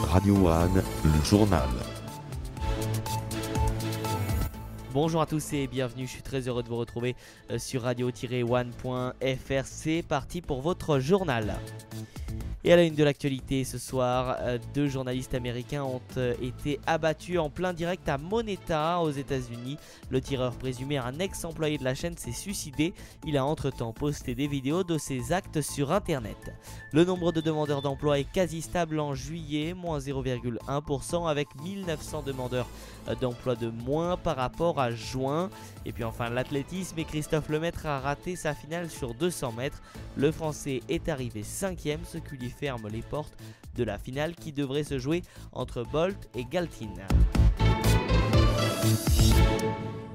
Radio One, le journal. Bonjour à tous et bienvenue, je suis très heureux de vous retrouver sur radio-one.fr. C'est parti pour votre journal. Et à la une de l'actualité ce soir, deux journalistes américains ont été abattus en plein direct à Moneta aux États-Unis. Le tireur présumé, un ex-employé de la chaîne, s'est suicidé. Il a entre-temps posté des vidéos de ses actes sur internet. Le nombre de demandeurs d'emploi est quasi stable en juillet, moins 0,1%, avec 1900 demandeurs d'emploi de moins par rapport à juin. Et puis enfin l'athlétisme, et Christophe Lemaître a raté sa finale sur 200 mètres. Le Français est arrivé 5e, ce qui lui ferme les portes de la finale qui devrait se jouer entre Bolt et Galtin.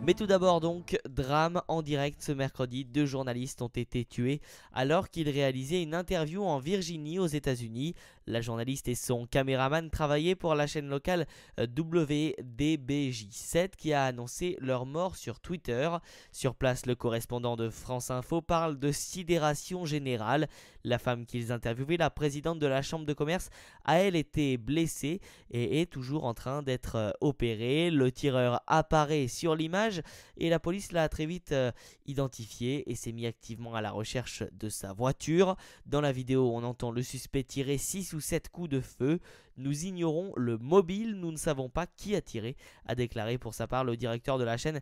Mais tout d'abord donc, drame en direct ce mercredi, deux journalistes ont été tués alors qu'ils réalisaient une interview en Virginie aux États-Unis. La journaliste et son caméraman travaillaient pour la chaîne locale WDBJ7 qui a annoncé leur mort sur Twitter. Sur place, le correspondant de France Info parle de sidération générale. La femme qu'ils interviewaient, la présidente de la chambre de commerce, a elle été blessée et est toujours en train d'être opérée. Le tireur apparaît sur l'image et la police l'a très vite identifié et s'est mis activement à la recherche de sa voiture. Dans la vidéo, on entend le suspect tirer 6 ou 7 coups de feu. Nous ignorons le mobile, nous ne savons pas qui a tiré, a déclaré pour sa part le directeur de la chaîne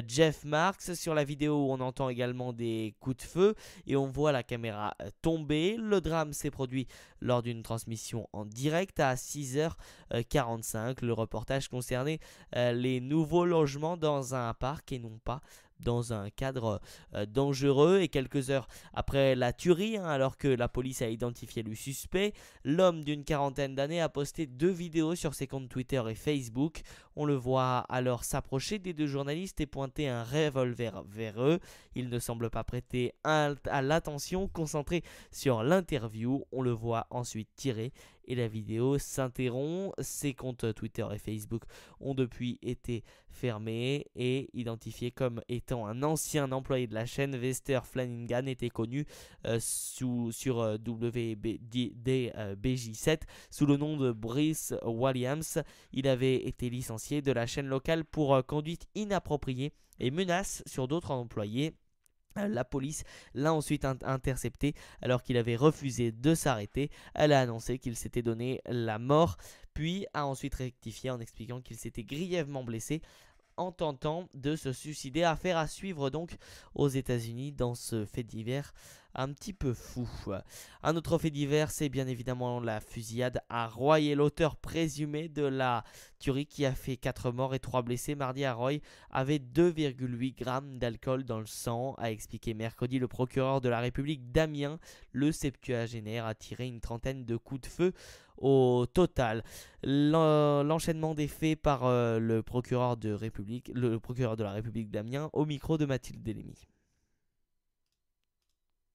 Jeff Marks. Sur la vidéo, on entend également des coups de feu et on voit la caméra tomber. Le drame s'est produit lors d'une transmission en direct à 6h45. Le reportage concernait les nouveaux logements dans un parc et non pas dans un cadre dangereux. Et quelques heures après la tuerie, alors que la police a identifié le suspect, l'homme d'une quarantaine d'années a posté 2 vidéos sur ses comptes Twitter et Facebook. On le voit alors s'approcher des deux journalistes et pointer un revolver vers eux. Il ne semble pas prêter à l'attention, concentré sur l'interview. On le voit ensuite tirer et la vidéo s'interrompt. Ses comptes Twitter et Facebook ont depuis été fermés et identifiés comme étant un ancien employé de la chaîne. Wester Flanagan était connu sur WBJ7 sous le nom de Bruce Williams. Il avait été licencié de la chaîne locale pour conduite inappropriée et menace sur d'autres employés. La police l'a ensuite intercepté alors qu'il avait refusé de s'arrêter. Elle a annoncé qu'il s'était donné la mort, puis a ensuite rectifié en expliquant qu'il s'était grièvement blessé en tentant de se suicider. Affaire à suivre donc aux États-Unis dans ce fait divers un petit peu fou. Un autre fait divers, c'est bien évidemment la fusillade à Roy et l'auteur présumé de la tuerie qui a fait 4 morts et 3 blessés mardi à Roy avait 2,8 grammes d'alcool dans le sang, a expliqué mercredi le procureur de la République d'Amiens. Le septuagénaire a tiré une trentaine de coups de feu au total. L'enchaînement des faits par le procureur de la République d'Amiens au micro de Mathilde Delémy.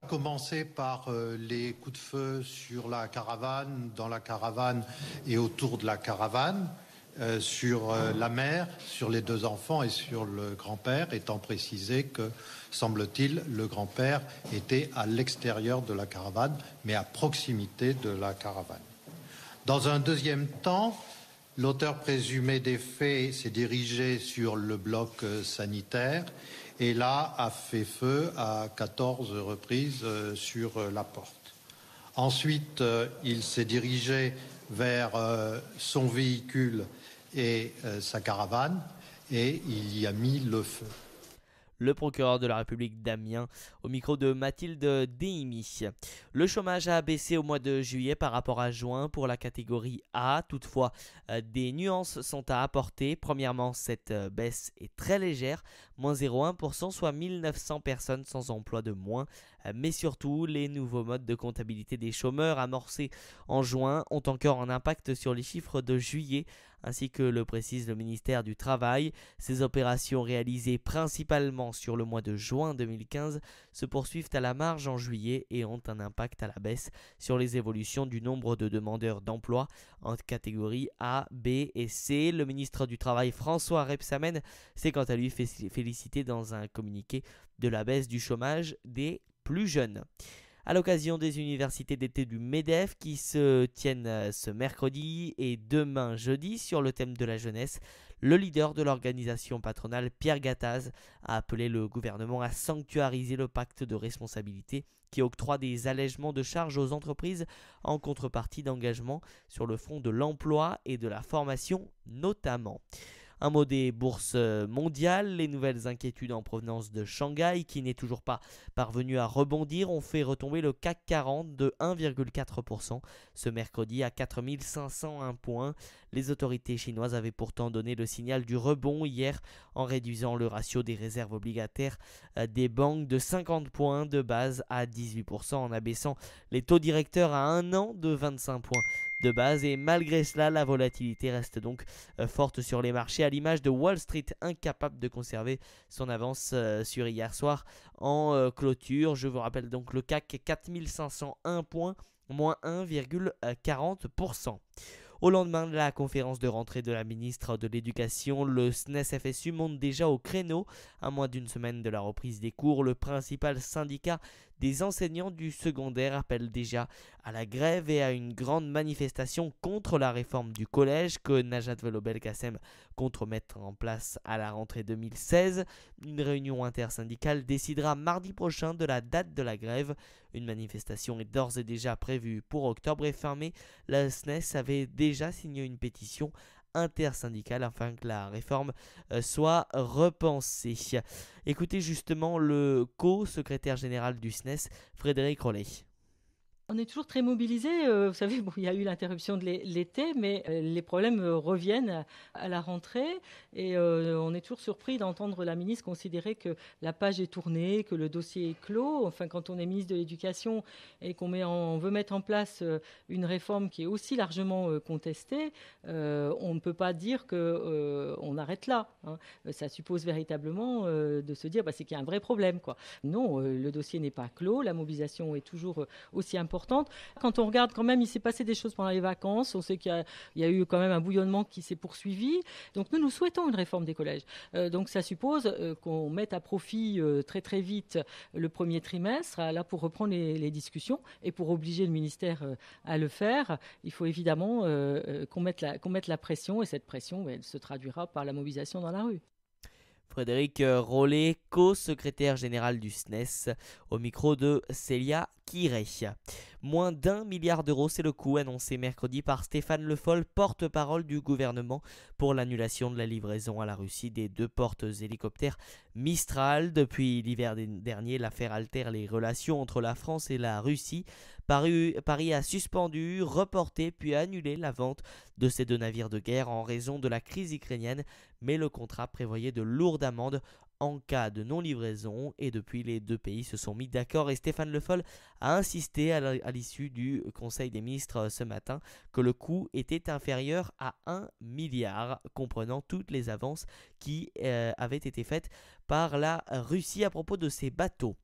Commencer par les coups de feu sur la caravane, dans la caravane et autour de la caravane, sur la mère, sur les 2 enfants et sur le grand-père, étant précisé que, semble-t-il, le grand-père était à l'extérieur de la caravane, mais à proximité de la caravane. Dans un deuxième temps, l'auteur présumé des faits s'est dirigé sur le bloc sanitaire et là a fait feu à 14 reprises sur la porte. Ensuite, il s'est dirigé vers son véhicule et sa caravane et il y a mis le feu. Le procureur de la République d'Amiens au micro de Mathilde Delémy. Le chômage a baissé au mois de juillet par rapport à juin pour la catégorie A. Toutefois, des nuances sont à apporter. Premièrement, cette baisse est très légère, moins 0,1%, soit 1900 personnes sans emploi de moins. Mais surtout, les nouveaux modes de comptabilité des chômeurs amorcés en juin ont encore un impact sur les chiffres de juillet, ainsi que le précise le ministère du Travail. Ces opérations réalisées principalement sur le mois de juin 2015 se poursuivent à la marge en juillet et ont un impact à la baisse sur les évolutions du nombre de demandeurs d'emploi en catégorie A, B et C. Le ministre du Travail François Rebsamen s'est quant à lui félicité dans un communiqué de la baisse du chômage des plus jeunes. À l'occasion des universités d'été du MEDEF qui se tiennent ce mercredi et demain jeudi sur le thème de la jeunesse, le leader de l'organisation patronale, Pierre Gattaz, a appelé le gouvernement à sanctuariser le pacte de responsabilité qui octroie des allègements de charges aux entreprises en contrepartie d'engagements sur le front de l'emploi et de la formation notamment. Un mot des bourses mondiales, les nouvelles inquiétudes en provenance de Shanghai, qui n'est toujours pas parvenu à rebondir, ont fait retomber le CAC 40 de 1,4% ce mercredi à 4501 points. Les autorités chinoises avaient pourtant donné le signal du rebond hier en réduisant le ratio des réserves obligataires des banques de 50 points de base à 18%, en abaissant les taux directeurs à 1 an de 25 points de base, et malgré cela la volatilité reste donc forte sur les marchés, à l'image de Wall Street, incapable de conserver son avance sur hier soir en clôture. Je vous rappelle donc le CAC 4501 points, moins 1,40%. Au lendemain de la conférence de rentrée de la ministre de l'Éducation, le SNES-FSU monte déjà au créneau. À moins d'une semaine de la reprise des cours, le principal syndicat des enseignants du secondaire appelle déjà à la grève et à une grande manifestation contre la réforme du collège que Najat Vallaud-Belkacem compte mettre en place à la rentrée 2016. Une réunion intersyndicale décidera mardi prochain de la date de la grève. Une manifestation est d'ores et déjà prévue pour octobre et fin mai. La SNES avait déjà signé une pétition intersyndicale afin que la réforme soit repensée. Écoutez justement le co-secrétaire général du SNES, Frédéric Rollet. On est toujours très mobilisés. Vous savez, il y a eu l'interruption de l'été, mais les problèmes reviennent à la rentrée. Et on est toujours surpris d'entendre la ministre considérer que la page est tournée, que le dossier est clos. Enfin, quand on est ministre de l'Éducation et qu'on veut mettre en place une réforme qui est aussi largement contestée, on ne peut pas dire qu'on arrête là. Ça suppose véritablement de se dire c'est qu'il y a un vrai problème, quoi. Non, le dossier n'est pas clos. La mobilisation est toujours aussi importante. Quand on regarde quand même, il s'est passé des choses pendant les vacances. On sait qu'il y a eu quand même un bouillonnement qui s'est poursuivi. Donc nous souhaitons une réforme des collèges. Donc ça suppose qu'on mette à profit très très vite le premier trimestre, là pour reprendre les discussions et pour obliger le ministère à le faire. Il faut évidemment qu'on mette la pression, et cette pression, elle se traduira par la mobilisation dans la rue. Frédéric Rollet, co-secrétaire général du SNES, au micro de Célia Kiré. Moins d'1 milliard d'euros, c'est le coût annoncé mercredi par Stéphane Le Foll, porte-parole du gouvernement, pour l'annulation de la livraison à la Russie des 2 porte-hélicoptères Mistral. Depuis l'hiver dernier, l'affaire altère les relations entre la France et la Russie. Paris a suspendu, reporté puis annulé la vente de ces 2 navires de guerre en raison de la crise ukrainienne, mais le contrat prévoyait de lourdes amendes en cas de non-livraison, et depuis les 2 pays se sont mis d'accord, et Stéphane Le Foll a insisté à l'issue du Conseil des ministres ce matin que le coût était inférieur à 1 milliard, comprenant toutes les avances qui avaient été faites par la Russie à propos de ces bateaux.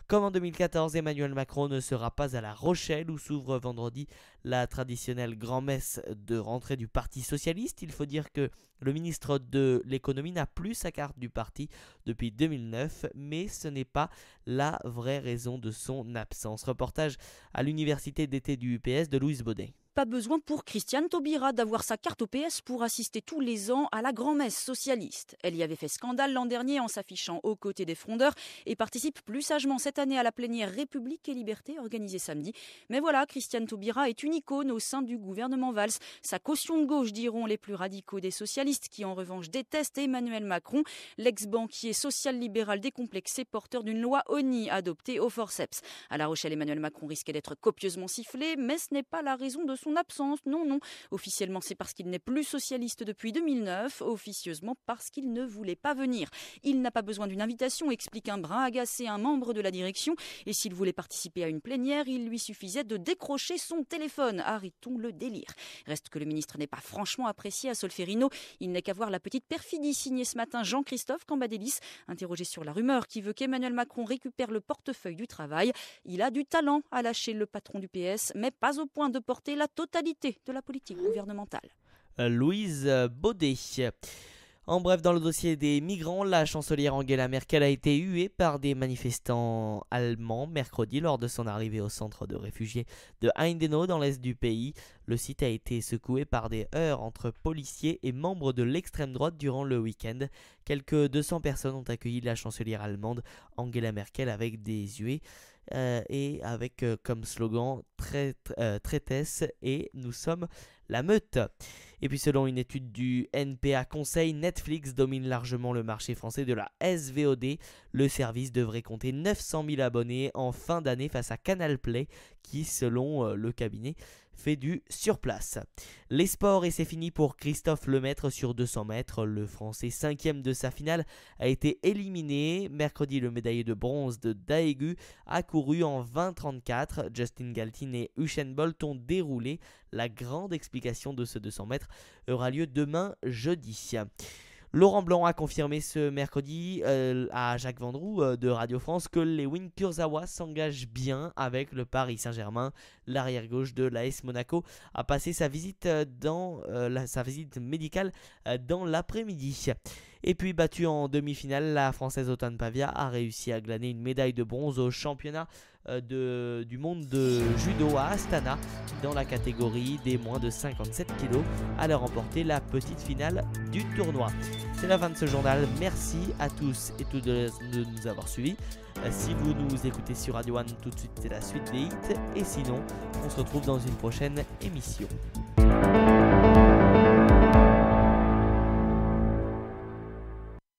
Comme en 2014, Emmanuel Macron ne sera pas à La Rochelle où s'ouvre vendredi la traditionnelle grand-messe de rentrée du Parti socialiste. Il faut dire que le ministre de l'économie n'a plus sa carte du parti depuis 2009, mais ce n'est pas la vraie raison de son absence. Reportage à l'université d'été du UPS de Louise Baudet. Pas besoin pour Christiane Taubira d'avoir sa carte au PS pour assister tous les ans à la grand-messe socialiste. Elle y avait fait scandale l'an dernier en s'affichant aux côtés des frondeurs et participe plus sagement cette année à la plénière République et Liberté organisée samedi. Mais voilà, Christiane Taubira est une icône au sein du gouvernement Valls. Sa caution de gauche, diront les plus radicaux des socialistes, qui en revanche détestent Emmanuel Macron, l'ex-banquier social-libéral décomplexé, porteur d'une loi ONI adoptée au forceps. À La Rochelle, Emmanuel Macron risquait d'être copieusement sifflé, mais ce n'est pas la raison de son absence. Non. Officiellement, c'est parce qu'il n'est plus socialiste depuis 2009. Officieusement, parce qu'il ne voulait pas venir. Il n'a pas besoin d'une invitation, explique un brin agacé un membre de la direction. Et s'il voulait participer à une plénière, il lui suffisait de décrocher son téléphone. Arrêtons le délire. Reste que le ministre n'est pas franchement apprécié à Solferino. Il n'est qu'à voir la petite perfidie signée ce matin Jean-Christophe Cambadélis, interrogé sur la rumeur qui veut qu'Emmanuel Macron récupère le portefeuille du travail. Il a du talent à lâcher le patron du PS, mais pas au point de porter la totalité de la politique gouvernementale. Louise Baudet. En bref, dans le dossier des migrants, la chancelière Angela Merkel a été huée par des manifestants allemands mercredi lors de son arrivée au centre de réfugiés de Heidenau dans l'est du pays. Le site a été secoué par des heurts entre policiers et membres de l'extrême droite durant le week-end. Quelques 200 personnes ont accueilli la chancelière allemande Angela Merkel avec des huées et avec comme slogan traitesse et nous sommes la meute. Et puis selon une étude du NPA Conseil, Netflix domine largement le marché français de la SVOD. Le service devrait compter 900 000 abonnés en fin d'année face à Canal Play qui, selon le cabinet, fait du surplace. Les sports, et c'est fini pour Christophe Lemaître sur 200 mètres. Le Français 5e de sa finale a été éliminé. Mercredi, le médaillé de bronze de Daegu a couru en 20:34. Justin Gatlin et Usain Bolt ont déroulé. La grande explication de ce 200 mètres aura lieu demain jeudi. Laurent Blanc a confirmé ce mercredi à Jacques Vendroux de Radio France que Lewin Kurzawa s'engage bien avec le Paris Saint-Germain. L'arrière-gauche de l'AS Monaco a passé sa visite médicale dans l'après-midi. Et puis battue en demi-finale, la Française Otan Pavia a réussi à glaner une médaille de bronze au championnat du monde de judo à Astana dans la catégorie des moins de 57 kg. Elle a remporté la petite finale du tournoi. C'est la fin de ce journal. Merci à tous et toutes de nous avoir suivis. Si vous nous écoutez sur Radio One, tout de suite c'est la suite des hits. Et sinon, on se retrouve dans une prochaine émission.